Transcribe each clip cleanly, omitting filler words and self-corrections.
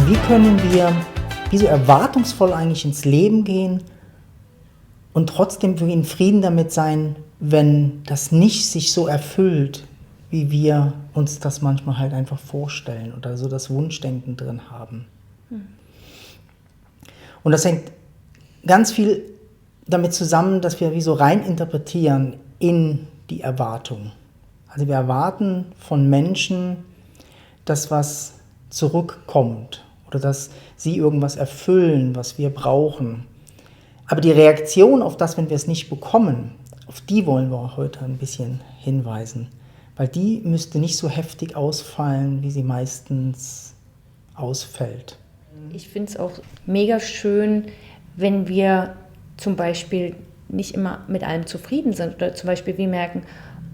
wie können wir wie so erwartungsvoll eigentlich ins Leben gehen und trotzdem in Frieden damit sein, wenn das nicht sich so erfüllt, wie wir uns das manchmal halt einfach vorstellen oder so das Wunschdenken drin haben. Und das hängt ganz viel damit zusammen, dass wir wie so rein interpretieren in die Erwartung. Also wir erwarten von Menschen, dass was zurückkommt oder dass sie irgendwas erfüllen, was wir brauchen. Aber die Reaktion auf das, wenn wir es nicht bekommen, auf die wollen wir heute ein bisschen hinweisen. Weil die müsste nicht so heftig ausfallen, wie sie meistens ausfällt. Ich finde es auch mega schön, wenn wir zum Beispiel nicht immer mit allem zufrieden sind oder zum Beispiel wir merken,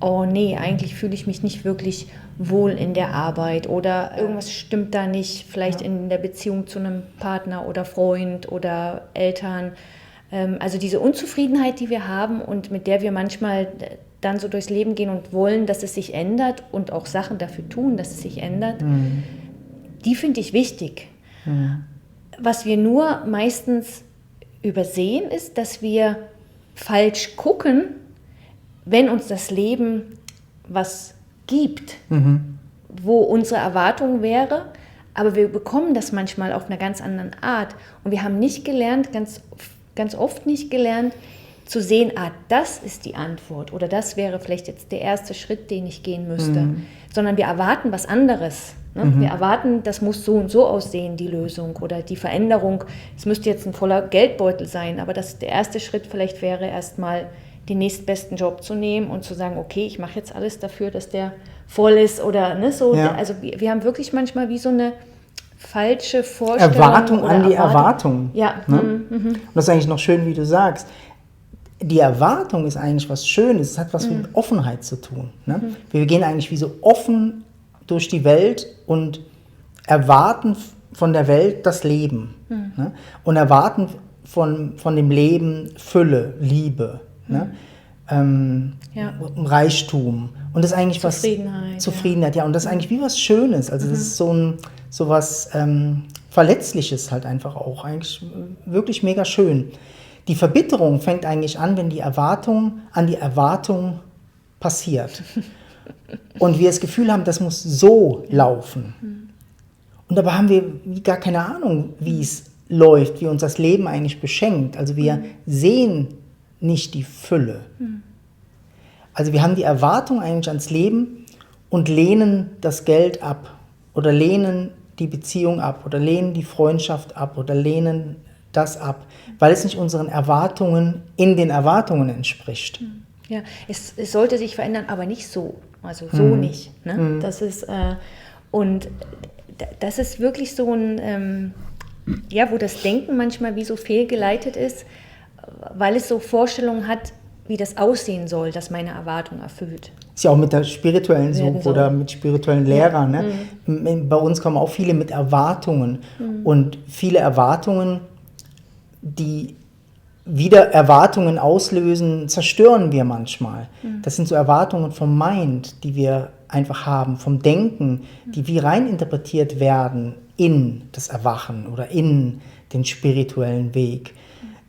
oh nee, eigentlich fühle ich mich nicht wirklich wohl in der Arbeit oder irgendwas stimmt da nicht, vielleicht in der Beziehung zu einem Partner oder Freund oder Eltern. Also diese Unzufriedenheit, die wir haben und mit der wir manchmal dann so durchs Leben gehen und wollen, dass es sich ändert und auch Sachen dafür tun, dass es sich ändert, die finde ich wichtig. Was wir nur meistens übersehen ist, dass wir falsch gucken, wenn uns das Leben was gibt, wo unsere Erwartung wäre, aber wir bekommen das manchmal auf einer ganz anderen Art und wir haben nicht gelernt, ganz oft nicht gelernt, zu sehen, das ist die Antwort oder das wäre vielleicht jetzt der erste Schritt, den ich gehen müsste, sondern wir erwarten was anderes. Ne? Wir erwarten, das muss so und so aussehen, die Lösung oder die Veränderung. Es müsste jetzt ein voller Geldbeutel sein, aber der erste Schritt vielleicht wäre erstmal den nächstbesten Job zu nehmen und zu sagen, okay, ich mache jetzt alles dafür, dass der voll ist oder ne, so. Ja. Also wir haben wirklich manchmal wie so eine falsche Vorstellung. Erwartung an die Erwartung. Ja. Ne? Und das ist eigentlich noch schön, wie du sagst. Die Erwartung ist eigentlich was Schönes, es hat was mit Offenheit zu tun. Ne? Wir gehen eigentlich wie so offen durch die Welt und erwarten von der Welt das Leben. Ne? Und erwarten von dem Leben Fülle, Liebe, ne? Reichtum. Und das ist eigentlich Zufriedenheit, ja. Und das ist eigentlich wie was Schönes. Also das ist so was Verletzliches halt einfach auch. Eigentlich wirklich mega schön. Die Verbitterung fängt eigentlich an, wenn die Erwartung an die Erwartung passiert. Und wir das Gefühl haben, das muss so laufen. Und dabei haben wir gar keine Ahnung, wie es läuft, wie uns das Leben eigentlich beschenkt. Also wir sehen nicht die Fülle. Also wir haben die Erwartung eigentlich ans Leben und lehnen das Geld ab oder lehnen die Beziehung ab oder lehnen die Freundschaft ab oder lehnen das ab, weil es nicht unseren Erwartungen in den Erwartungen entspricht. Ja, es sollte sich verändern, aber nicht so. Also so nicht. Ne? Das ist, und das ist wirklich so ein, wo das Denken manchmal wie so fehlgeleitet ist, weil es so Vorstellungen hat, wie das aussehen soll, dass meine Erwartung erfüllt. Ist ja auch mit der spirituellen Suche oder mit spirituellen Lehrern. Ja. Ne? Bei uns kommen auch viele mit Erwartungen. Und viele Erwartungen, die wieder Erwartungen auslösen, zerstören wir manchmal. Das sind so Erwartungen vom Mind, die wir einfach haben, vom Denken, die wie rein interpretiert werden in das Erwachen oder in den spirituellen Weg.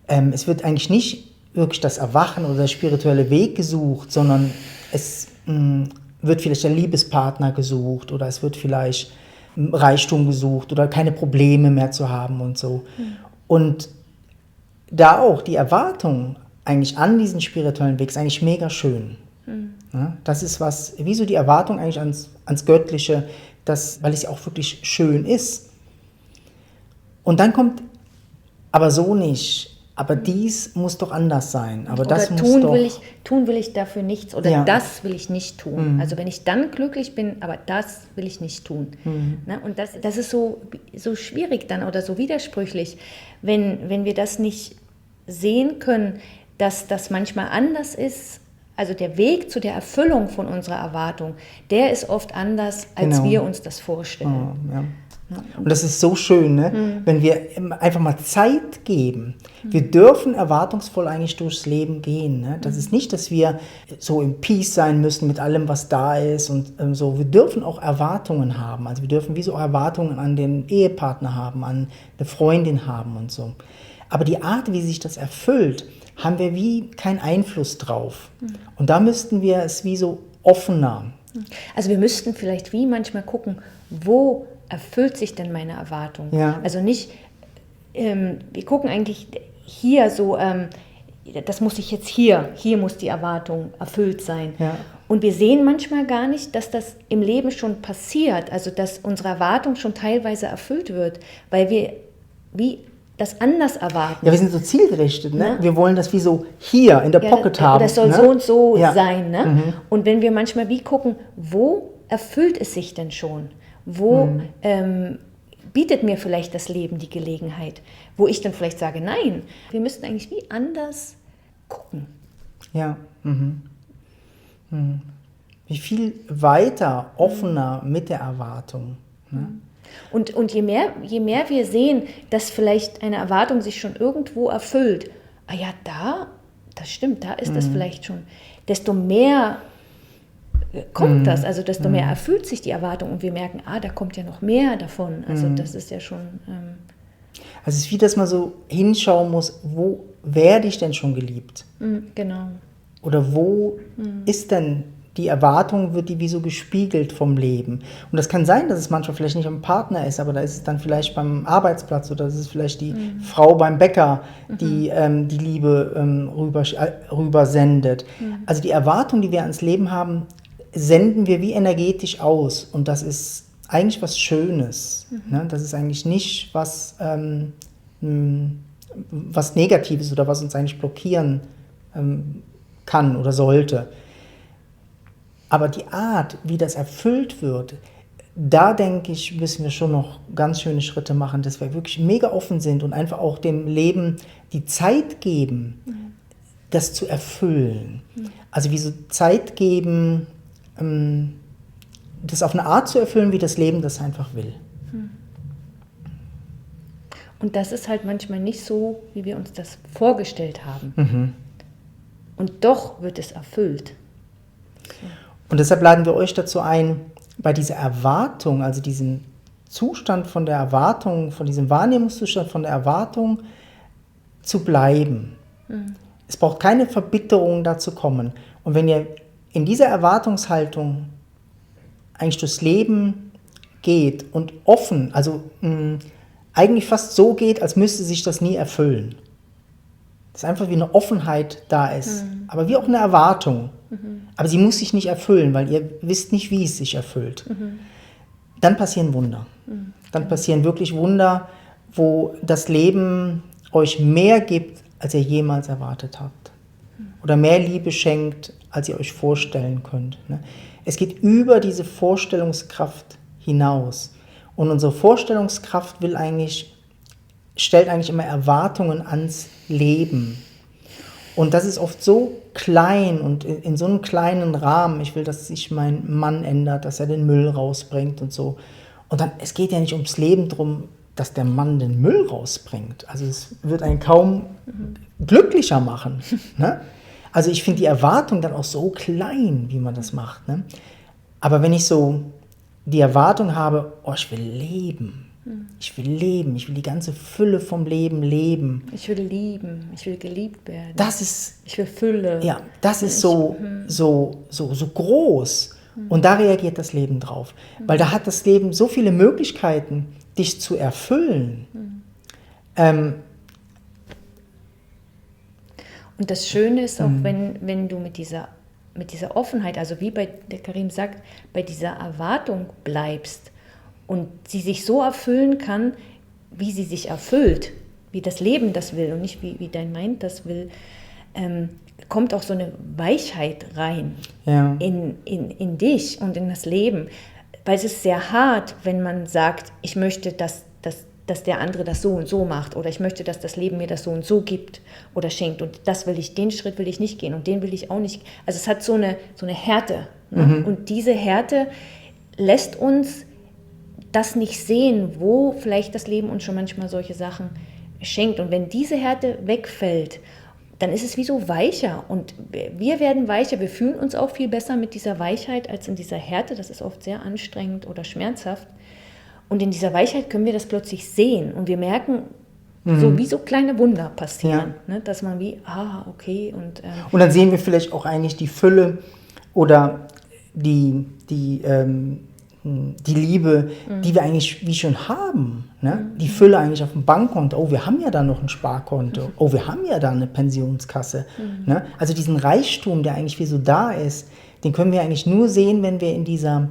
Es wird eigentlich nicht wirklich das Erwachen oder der spirituelle Weg gesucht, sondern es wird vielleicht der Liebespartner gesucht oder es wird vielleicht Reichtum gesucht oder keine Probleme mehr zu haben und so. Und da auch die Erwartung eigentlich an diesen spirituellen Weg ist eigentlich mega schön. Ja, das ist was, wie so die Erwartung eigentlich ans Göttliche, weil es ja auch wirklich schön ist. Und dann kommt, aber so nicht. Aber dies muss doch anders sein. Aber oder das tun will ich dafür nichts oder das will ich nicht tun. Also wenn ich dann glücklich bin, aber das will ich nicht tun. Ne? Und das ist so schwierig dann oder so widersprüchlich, wenn wir das nicht sehen können, dass das manchmal anders ist. Also der Weg zu der Erfüllung von unserer Erwartung, der ist oft anders, als wir uns das vorstellen. Und das ist so schön, ne? Wenn wir einfach mal Zeit geben. Wir dürfen erwartungsvoll eigentlich durchs Leben gehen. Ne? Das ist nicht, dass wir so im Peace sein müssen mit allem, was da ist und so. Wir dürfen auch Erwartungen haben. Also wir dürfen wie so Erwartungen an den Ehepartner haben, an eine Freundin haben und so. Aber die Art, wie sich das erfüllt, haben wir wie keinen Einfluss drauf. Und da müssten wir es wie so offener. Also wir müssten vielleicht wie manchmal gucken, wo erfüllt sich denn meine Erwartung? Ja. Also nicht, wir gucken eigentlich hier so, das muss ich jetzt hier muss die Erwartung erfüllt sein. Ja. Und wir sehen manchmal gar nicht, dass das im Leben schon passiert, also dass unsere Erwartung schon teilweise erfüllt wird, weil wir wie das anders erwarten. Ja, wir sind so zielgerichtet, ne? Ja. Wir wollen das wie so hier in der Pocket haben. Das soll ne? so und so Ja. sein. Ne? Und wenn wir manchmal wie gucken, wo erfüllt es sich denn schon? Wo bietet mir vielleicht das Leben die Gelegenheit? Wo ich dann vielleicht sage, nein, wir müssten eigentlich wie anders gucken. Ja. Wie viel weiter, offener mit der Erwartung. Ne? Und je mehr wir sehen, dass vielleicht eine Erwartung sich schon irgendwo erfüllt, das stimmt, da ist das vielleicht schon, desto mehr kommt das, also desto mehr erfüllt sich die Erwartung und wir merken, da kommt ja noch mehr davon, also das ist ja schon... Also es ist wie, dass man so hinschauen muss, wo werde ich denn schon geliebt? Genau. Oder wo ist denn die Erwartung, wird die wie so gespiegelt vom Leben? Und das kann sein, dass es manchmal vielleicht nicht am Partner ist, aber da ist es dann vielleicht beim Arbeitsplatz oder das ist vielleicht die Frau beim Bäcker, die die Liebe rüber sendet. Also die Erwartung, die wir ans Leben haben, senden wir wie energetisch aus und das ist eigentlich was Schönes. Ne? Das ist eigentlich nicht was Negatives oder was uns eigentlich blockieren kann oder sollte. Aber die Art, wie das erfüllt wird, da denke ich, müssen wir schon noch ganz schöne Schritte machen, dass wir wirklich mega offen sind und einfach auch dem Leben die Zeit geben, das zu erfüllen. Also wie so Zeit geben, das auf eine Art zu erfüllen, wie das Leben das einfach will. Und das ist halt manchmal nicht so, wie wir uns das vorgestellt haben. Und doch wird es erfüllt. Und deshalb laden wir euch dazu ein, bei dieser Erwartung, also diesem Zustand von der Erwartung, von diesem Wahrnehmungszustand von der Erwartung zu bleiben. Es braucht keine Verbitterung dazu kommen. Und wenn ihr in dieser Erwartungshaltung eigentlich durchs Leben geht und offen, also eigentlich fast so geht, als müsste sich das nie erfüllen. Dass einfach wie eine Offenheit da ist, aber wie auch eine Erwartung. Aber sie muss sich nicht erfüllen, weil ihr wisst nicht, wie es sich erfüllt. Dann passieren Wunder. Dann passieren wirklich Wunder, wo das Leben euch mehr gibt, als ihr jemals erwartet habt. Oder mehr Liebe schenkt, als ihr euch vorstellen könnt. Es geht über diese Vorstellungskraft hinaus. Und unsere Vorstellungskraft stellt eigentlich immer Erwartungen ans Leben. Und das ist oft so klein und in so einem kleinen Rahmen. Ich will, dass sich mein Mann ändert, dass er den Müll rausbringt und so. Und dann, es geht ja nicht ums Leben darum, dass der Mann den Müll rausbringt. Also es wird einen kaum glücklicher machen. Ne? Also ich finde die Erwartung dann auch so klein, wie man das macht. Ne? Aber wenn ich so die Erwartung habe, ich will leben. Ich will leben, ich will die ganze Fülle vom Leben leben. Ich will lieben, ich will geliebt werden. Ich will Fülle. Ja, das ist so groß. Und da reagiert das Leben drauf. Weil da hat das Leben so viele Möglichkeiten, dich zu erfüllen. Und das Schöne ist auch, wenn du mit dieser Offenheit, also wie der Karim sagt, bei dieser Erwartung bleibst, und sie sich so erfüllen kann, wie sie sich erfüllt, wie das Leben das will und nicht wie dein Mind das will, kommt auch so eine Weichheit rein in dich und in das Leben. Weil es ist sehr hart, wenn man sagt, ich möchte, dass der andere das so und so macht oder ich möchte, dass das Leben mir das so und so gibt oder schenkt und den Schritt will ich nicht gehen und den will ich auch nicht. Also es hat so eine Härte. Ne? Und diese Härte lässt uns das nicht sehen, wo vielleicht das Leben uns schon manchmal solche Sachen schenkt. Und wenn diese Härte wegfällt, dann ist es wie so weicher und wir werden weicher. Wir fühlen uns auch viel besser mit dieser Weichheit als in dieser Härte. Das ist oft sehr anstrengend oder schmerzhaft. Und in dieser Weichheit können wir das plötzlich sehen und wir merken, so wie so kleine Wunder passieren, ne? Dass man wie, okay. Und dann sehen wir vielleicht auch eigentlich die Fülle oder die Liebe, die wir eigentlich wie schon haben. Ne? Die Fülle eigentlich auf dem Bankkonto. Oh, wir haben ja da noch ein Sparkonto. Oh, wir haben ja da eine Pensionskasse. Ne? Also diesen Reichtum, der eigentlich wie so da ist, den können wir eigentlich nur sehen, wenn wir in dieser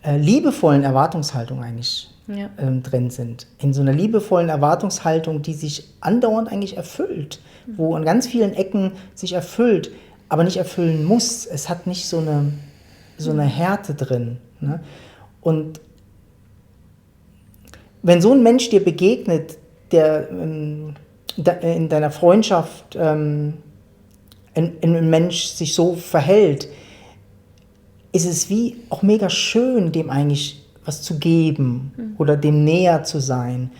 liebevollen Erwartungshaltung eigentlich drin sind. In so einer liebevollen Erwartungshaltung, die sich andauernd eigentlich erfüllt, wo an ganz vielen Ecken sich erfüllt, aber nicht erfüllen muss. Es hat nicht so eine Härte drin. Ne? Und wenn so ein Mensch dir begegnet, der in deiner Freundschaft ein Mensch sich so verhält, ist es wie auch mega schön, dem eigentlich was zu geben oder dem näher zu sein.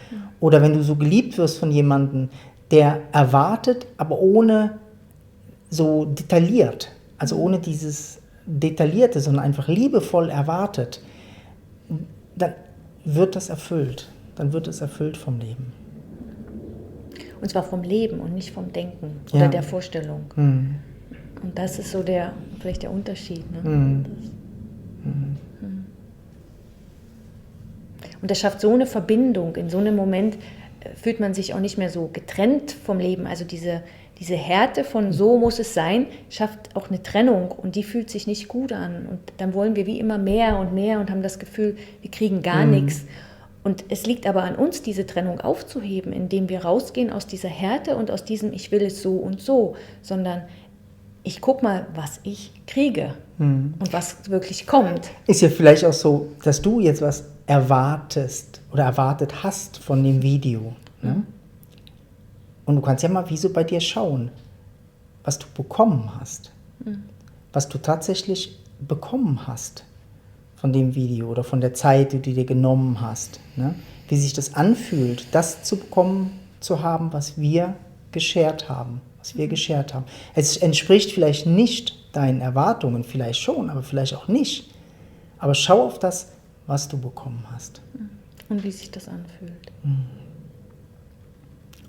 Oder wenn du so geliebt wirst von jemandem, der erwartet, aber ohne so detailliert, also ohne dieses Detaillierte, sondern einfach liebevoll erwartet, dann wird das erfüllt. Dann wird es erfüllt vom Leben. Und zwar vom Leben und nicht vom Denken oder der Vorstellung. Und das ist so vielleicht der Unterschied. Ne? Und das schafft so eine Verbindung. In so einem Moment fühlt man sich auch nicht mehr so getrennt vom Leben. Also diese Härte von so muss es sein, schafft auch eine Trennung und die fühlt sich nicht gut an. Und dann wollen wir wie immer mehr und mehr und haben das Gefühl, wir kriegen gar nichts. Und es liegt aber an uns, diese Trennung aufzuheben, indem wir rausgehen aus dieser Härte und aus diesem ich will es so und so, sondern ich guck mal, was ich kriege und was wirklich kommt. Ist ja vielleicht auch so, dass du jetzt was erwartest oder erwartet hast von dem Video. Ne? Und du kannst ja mal wie so bei dir schauen, was du bekommen hast. Was du tatsächlich bekommen hast von dem Video oder von der Zeit, die du dir genommen hast. Ne? Wie sich das anfühlt, das zu bekommen zu haben, was wir geshared haben. Es entspricht vielleicht nicht deinen Erwartungen, vielleicht schon, aber vielleicht auch nicht. Aber schau auf das, was du bekommen hast. Und wie sich das anfühlt.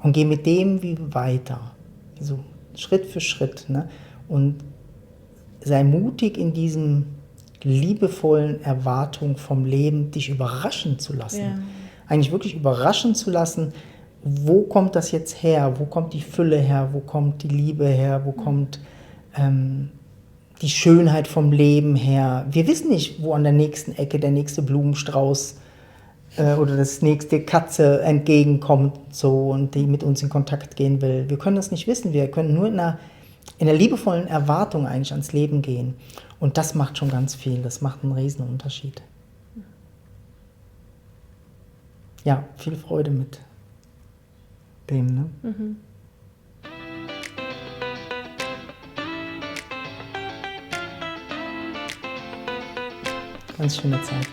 Und geh mit dem wie weiter, so Schritt für Schritt. Ne? Und sei mutig in diesem liebevollen Erwartung vom Leben, dich überraschen zu lassen. Ja. Eigentlich wirklich überraschen zu lassen, wo kommt das jetzt her? Wo kommt die Fülle her? Wo kommt die Liebe her? Wo kommt die Schönheit vom Leben her? Wir wissen nicht, wo an der nächsten Ecke der nächste Blumenstrauß oder das nächste Katze entgegenkommt so und die mit uns in Kontakt gehen will. Wir können das nicht wissen. Wir können nur in einer liebevollen Erwartung eigentlich ans Leben gehen. Und das macht schon ganz viel. Das macht einen riesen Unterschied. Ja, viel Freude mit dem, ne? Ganz schöne Zeit.